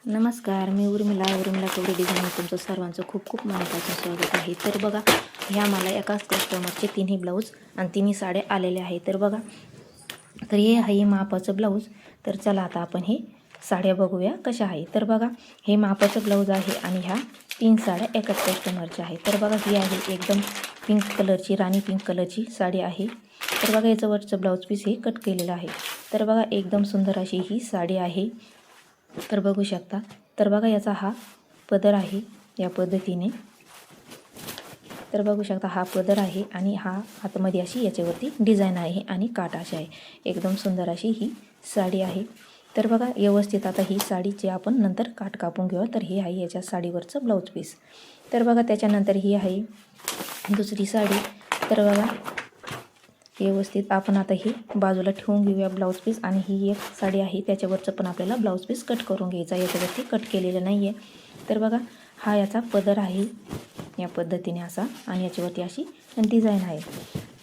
नमस्कार, मी उर्मिला कवडे डिझाईन तुमचं सर्वांचं खूप खूप मनापासून स्वागत आहे. तर बघा, ह्या मला एकाच कस्टमरचे तिन्ही ब्लाऊज आणि तिन्ही साड्या आलेल्या आहे. तर बघा, तर हे आहे मापाचं ब्लाऊज. तर चला आता आपण हे साड्या बघूया कशा आहे. तर बघा, हे मापाचं ब्लाऊज आहे आणि ह्या 3 साड्या एकाच कस्टमरच्या आहे. तर बघा, ही आहे एकदम पिंक कलरची, राणी पिंक कलरची साडी आहे. तर बघा, याचं वरचं ब्लाऊज पीस हे कट केलेलं आहे. तर बघा, एकदम सुंदर अशी ही साडी आहे. तर बघू शकता. तर बघा, याचा हा पदर आहे या पद्धतीने. तर बघू शकता, हा पदर आहे आणि हा आतमध्ये अशी याच्यावरती डिझाईन आहे आणि काठ अशी आहे. एकदम सुंदर अशी ही साडी आहे. तर बघा, व्यवस्थित आता ही साडीची आपण नंतर काठ कापून घेऊ. तर हे आहे याच्या साडीवरचं ब्लाऊज पीस. तर बघा, त्याच्यानंतर ही आहे दुसरी साडी. तर बघा, व्यवस्थित आपण आता ही बाजूला ठेवून घेऊया ब्लाऊज पीस. आणि ही एक साडी आहे, त्याच्यावरचं पण आपल्याला ब्लाऊज पीस कट करून घ्यायचा. याच्यावरती कट केलेलं नाही आहे. तर बघा, हा याचा पदर आहे या पद्धतीने असा आणि याच्यावरती अशी डिझाईन आहे.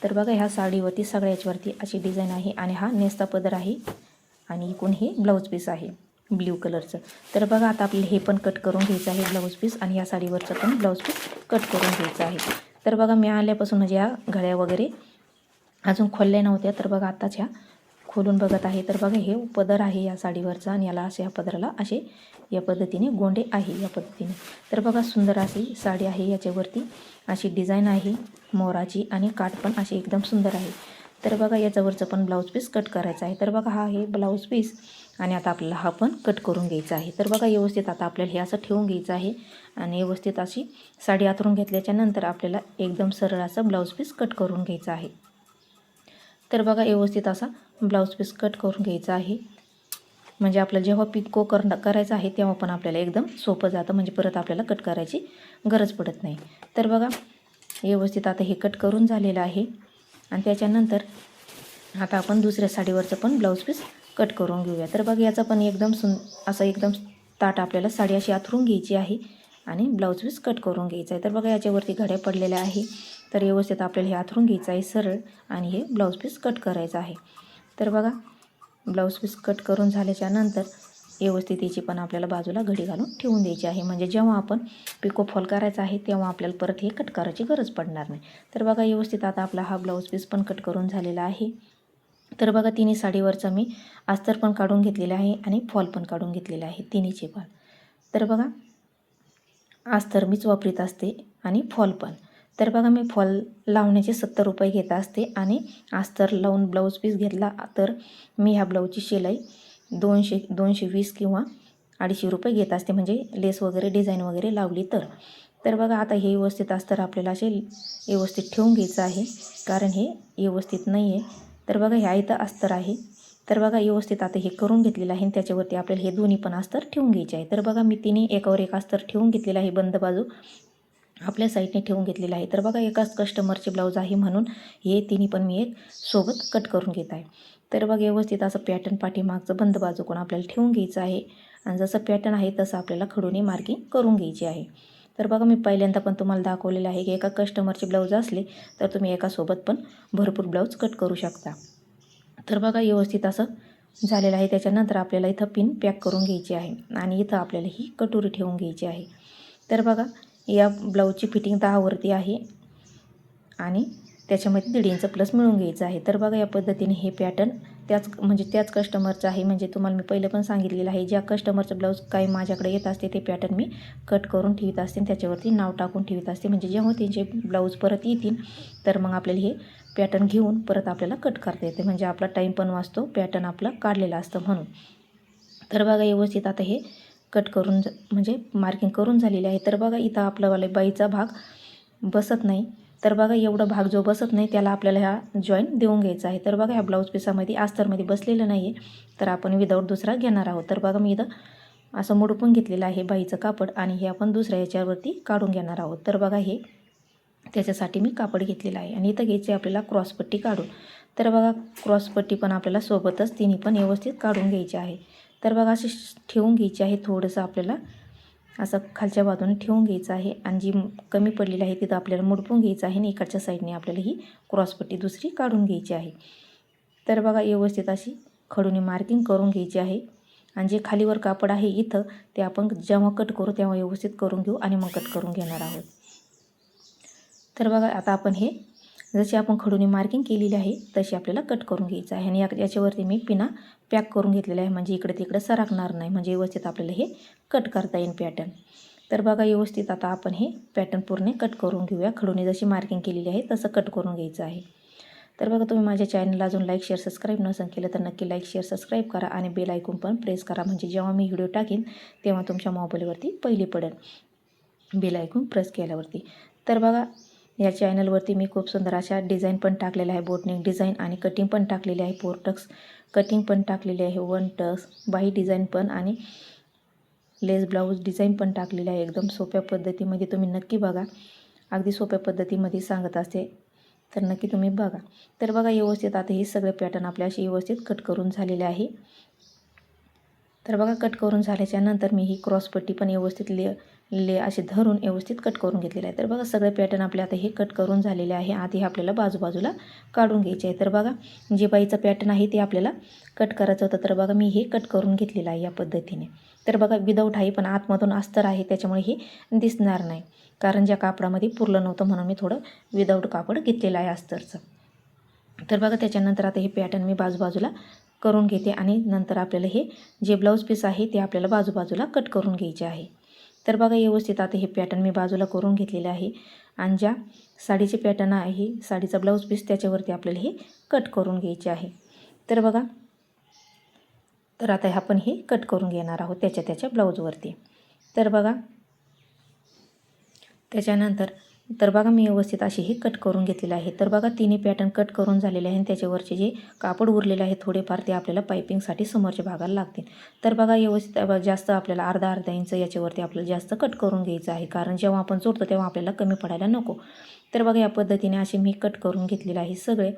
तर बघा, ह्या साडीवरती सगळ्या याच्यावरती अशी डिझाईन आहे आणि हा नेसता पदर आहे आणि इकडून हे ब्लाऊज पीस आहे ब्ल्यू कलरचं. तर बघा, आता आपल्याला हे पण कट करून घ्यायचं आहे ब्लाऊज पीस आणि या साडीवरचं पण ब्लाऊज पीस कट करून घ्यायचं आहे. तर बघा, मी आल्यापासून म्हणजे या घड्या वगैरे अजून खोलल्या नव्हत्या. तर बघा, आत्ताच ह्या खोलून बघत आहे. तर बघा, हे पदर आहे या साडीवरचा आणि याला असे, ह्या पदराला असे या पद्धतीने गोंडे आहे या पद्धतीने. तर बघा, सुंदर अशी साडी आहे. याच्यावरती अशी डिझाईन आहे मोराची आणि काठ पण असे एकदम सुंदर आहे. तर बघा, याच्यावरचं पण ब्लाऊज पीस कट करायचं आहे. तर बघा, हा हे ब्लाऊज पीस आणि आता आपल्याला हा पण कट करून घ्यायचा आहे. तर बघा, व्यवस्थित आता आपल्याला हे असं ठेवून घ्यायचं आहे आणि व्यवस्थित अशी साडी आतरून घेतल्याच्या नंतर आपल्याला एकदम सरळ असं ब्लाऊज पीस कट करून घ्यायचं आहे. तर बघा, व्यवस्थित असा ब्लाऊज पीस कट करून घ्यायचा आहे. म्हणजे आपल्याला जेव्हा पिको करायचं आहे तेव्हा पण आपल्याला एकदम सोपं जातं. म्हणजे परत आपल्याला कट करायची गरज पडत नाही. तर बघा, व्यवस्थित आता हे कट करून झालेलं आहे. आणि त्याच्यानंतर आता आपण दुसऱ्या साडीवरचं पण ब्लाऊज पीस कट करून घेऊया. तर बघा, याचा पण एकदम असं एकदम ताट आपल्याला साडी अशी आथरून घ्यायची आहे आणि ब्लाऊज पीस कट करून घ्यायचा आहे. तर बघा, याच्यावरती घड्या पडलेल्या आहे. तर व्यवस्थित आपल्याला हे आथरून घ्यायचं आहे सरळ आणि हे ब्लाऊज पीस कट करायचं आहे. तर बघा, ब्लाऊज पीस कट करून झाल्याच्या नंतर व्यवस्थित याची पण आपल्याला बाजूला घडी घालून ठेवून द्यायची आहे. म्हणजे जेव्हा आपण पिको फॉल करायचा आहे तेव्हा आपल्याला परत हे कट करायची गरज पडणार नाही. तर बघा, व्यवस्थित आता आपला हा ब्लाऊज पीस पण कट करून झालेला आहे. तर बघा, तिन्ही साडीवरचा मी अस्तर पण काढून घेतलेलं आहे आणि फॉल पण काढून घेतलेले आहे तिन्हीचे पण. तर बघा, अस्तर मीच वापरीत असते आणि फॉल पण. तर बघा, मी फॉल लावण्याचे 70 रुपये घेत असते आणि अस्तर लावून ब्लाऊज पीस घेतला तर मी ह्या ब्लाऊजची शिलाई 220 किंवा 250 रुपये घेत असते. म्हणजे लेस वगैरे डिझाईन वगैरे लावली तर. तर बघा, आता हे व्यवस्थित अस्तर आपल्याला असे व्यवस्थित ठेवून घ्यायचं आहे कारण हे व्यवस्थित नाही आहे. तर बघा, ह्या इथं अस्तर आहे. तर बघा, व्यवस्थित आता हे करून घेतलेलं आहे आणि त्याच्यावरती आपल्याला हे दोन्ही पण अस्तर ठेवून घ्यायचे आहे. तर बघा, मी तिन्ही एकावर एक अस्तर ठेवून घेतलेलं आहे. बंद बाजू आपल्या साईडने ठेवून घेतलेलं आहे. तर बघा, एकाच कस्टमरचे ब्लाऊज आहे म्हणून हे तिन्ही पण मी एक सोबत कट करून घेत आहे. तर बघा, व्यवस्थित असं पॅटर्न पाठीमागचं बंद बाजू कोण आपल्याला ठेवून घ्यायचं आहे आणि जसं पॅटर्न आहे तसं आपल्याला खडूने मार्किंग करून घ्यायची आहे. तर बघा, मी पहिल्यांदा पण तुम्हाला दाखवलेलं आहे की एका कस्टमरचे ब्लाऊज असले तर तुम्ही एकासोबत पण भरपूर ब्लाऊज कट करू शकता. तर बघा, व्यवस्थित असं झालेलं आहे. त्याच्यानंतर आपल्याला इथं पिन पॅक करून घ्यायची आहे आणि इथं आपल्याला ही कटोरी ठेवून घ्यायची आहे. तर बघा, या ब्लाऊजची फिटिंग 10 वरती आहे आणि त्याच्यामध्ये 1.5 इंच प्लस मिळून घ्यायचं आहे. तर बघा, या पद्धतीने हे पॅटर्न त्याच कस्टमरचं आहे. म्हणजे तुम्हाला मी पहिलं पण सांगितलेलं आहे, ज्या कस्टमरचं ब्लाऊज काही माझ्याकडे येत असते ते पॅटर्न मी कट करून ठेवत असते आणि त्याच्यावरती नाव टाकून ठेवत असते. म्हणजे जेव्हा त्यांचे ब्लाऊज परत येतील तर मग आपल्याला हे पॅटर्न घेऊन परत आपल्याला कट करता येते. म्हणजे आपला टाईम पण वाचतो, पॅटर्न आपला काढलेला असतं म्हणून. तर बघा, व्यवस्थित आता हे कट करून म्हणजे मार्किंग करून झालेले आहे. तर बघा, इथं आपल्यावाला बाईचा भाग बसत नाही. तर बघा, एवढा भाग जो बसत नाही त्याला आपल्याला ह्या जॉईंट देऊन घ्यायचा आहे. तर बघा, ह्या ब्लाऊज पिसामध्ये अस्तरमध्ये बसलेलं नाही आहे तर आपण विदाऊट दुसरा घेणार आहोत. तर बघा, मी इथं असं मुडपून घेतलेलं आहे बाईचं कापड आणि हे आपण दुसऱ्या याच्यावरती काढून घेणार आहोत. तर बघा, हे त्याच्यासाठी मी कापड घेतलेलं आहे आणि इथं घ्यायची आपल्याला क्रॉसपट्टी काढून. तर बघा, क्रॉसपट्टी पण आपल्याला सोबतच तिन्ही पण व्यवस्थित काढून घ्यायची आहे. तर बघा, अशी ठेवून घ्यायची आहे. थोडंसं आपल्याला असं खालच्या बाजूने ठेवून घ्यायचं आहे आणि जी कमी पडलेली आहे तिथं आपल्याला मुडपून घ्यायचं आहे आणि इकडच्या साईडने आपल्याला ही क्रॉसपट्टी दुसरी काढून घ्यायची आहे. तर बघा, व्यवस्थित अशी खडूने मार्किंग करून घ्यायची आहे आणि जे खालीवर कापड आहे इथं ते आपण जेव्हा कट करू तेव्हा व्यवस्थित करून घेऊ आणि मग कट करून घेणार आहोत. तर बघा आता आपण हे जशी आपण खडूने मार्किंग केलेली आहे तशी आपल्याला कट करून घ्यायचं आहे. आणि याच्यावरती मी पिना पॅक करून घेतलेला आहे, म्हणजे इकडे तिकडे सरकणार नाही, म्हणजे व्यवस्थित आपल्याला हे कट करता येईल पॅटर्न. तर बघा व्यवस्थित आता आपण हे पॅटर्न पूर्ण कट करून घेऊया. खडूने जशी मार्किंग केलेली आहे तसं कट करून घ्यायचं आहे. तर बघा तुम्ही माझ्या चॅनलला अजून लाईक शेअर सबस्क्राईब नसेल केलं तर नक्की लाईक शेअर सबस्क्राईब करा आणि बेल आयकॉन पण प्रेस करा, म्हणजे जेव्हा मी व्हिडिओ टाकीन तेव्हा तुमच्या मोबाईलवरती पहिली पडेल बेल आयकॉन प्रेस केल्यावरती. तर बघा या चॅनलवरती मी खूप सुंदर अशा डिझाईन पण टाकलेल्या आहे, बोटनेक डिझाईन आणि कटिंग पण टाकलेली आहे, 4 टक्स कटिंग पण टाकलेली आहे, 1 टक्स बाही डिझाईन पण आणि लेस ब्लाऊज डिझाईन पण टाकलेली आहे. एकदम सोप्या पद्धतीमध्ये तुम्ही नक्की बघा, अगदी सोप्या पद्धतीमध्ये सांगत असते तर नक्की तुम्ही बघा. तर बघा व्यवस्थित आता हे सगळे पॅटर्न आपल्या अशी व्यवस्थित कट करून झालेले आहे. तर बघा कट करून झाल्याच्या नंतर मी ही क्रॉसपट्टी पण व्यवस्थित असे धरून व्यवस्थित कट करून घेतलेलं आहे. तर बघा सगळे पॅटर्न आपले आता हे कट करून झालेले आहे. आधी हे आपल्याला बाजूबाजूला काढून घ्यायचे आहे. तर बघा जे बाईचं पॅटर्न आहे ते आपल्याला कट करायचं होतं. तर बघा मी हे कट करून घेतलेलं आहे या पद्धतीने. तर बघा विदाऊट आहे पण आतमधून अस्तर आहे त्याच्यामुळे हे दिसणार नाही, कारण ज्या कापडामध्ये पुरलं नव्हतं म्हणून मी थोडं विदाऊट कापड घेतलेलं आहे अस्तरचं. तर बघा त्याच्यानंतर आता हे पॅटर्न मी बाजूबाजूला करून घेते आणि नंतर आपल्याला हे जे ब्लाऊज पीस आहे ते आपल्याला बाजूबाजूला कट करून घ्यायचे आहे. तर बघा व्यवस्थित आता हे पॅटर्न मी बाजूला करून घेतलेले आहे आणि ज्या साडीचे पॅटर्न आहे साडीचा ब्लाऊज पीस त्याच्यावरती आपल्याला हे कट करून घ्यायचे आहे. तर बघा तर आता आपण हे कट करून घेणार आहोत त्याच्या ब्लाऊजवरती. तर बघा त्याच्यानंतर तर बघा मी व्यवस्थित अशी हे कट करून घेतलेलं आहे. तर बघा तिन्ही पॅटर्न कट करून झालेले आहे आणि त्याच्यावरचे जे कापड उरलेले आहे थोडेफार ते आपल्याला पायपिंगसाठी समोरच्या भागाला लागतील. तर बघा व्यवस्थित जास्त आपल्याला अर्धा इंच याच्यावरती आपल्याला जास्त कट करून घ्यायचं आहे, कारण जेव्हा आपण जोडतो तेव्हा आपल्याला कमी पडायला नको. तर बघा या पद्धतीने असे मी कट करून घेतलेले आहे सगळे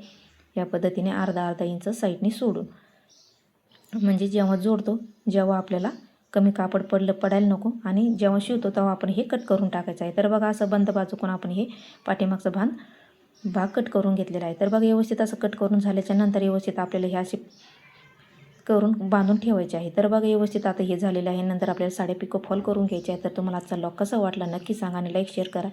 या पद्धतीने अर्धा इंच साईडने सोडून, म्हणजे जेव्हा जोडतो जेव्हा आपल्याला कमी कापड पडायला नको आणि जेव्हा शिवतो तेव्हा आपण हे कट करून टाकायचं आहे. तर बघा असं बंद बाजूकडून आपण हे पाठीमागचा भाग कट करून घेतलेला आहे. तर बघा व्यवस्थित असं कट करून झाल्याच्या नंतर व्यवस्थित आपल्याला हे असे करून बांधून ठेवायचे आहे. तर बघा व्यवस्थित आता हे झालेलं आहे. नंतर आपल्याला साड्या पिको फॉल करून घ्यायचे आहे. तर तुम्हाला आजचा लॉक कसा वाटला नक्की सांगा आणि लाईक शेअर करा.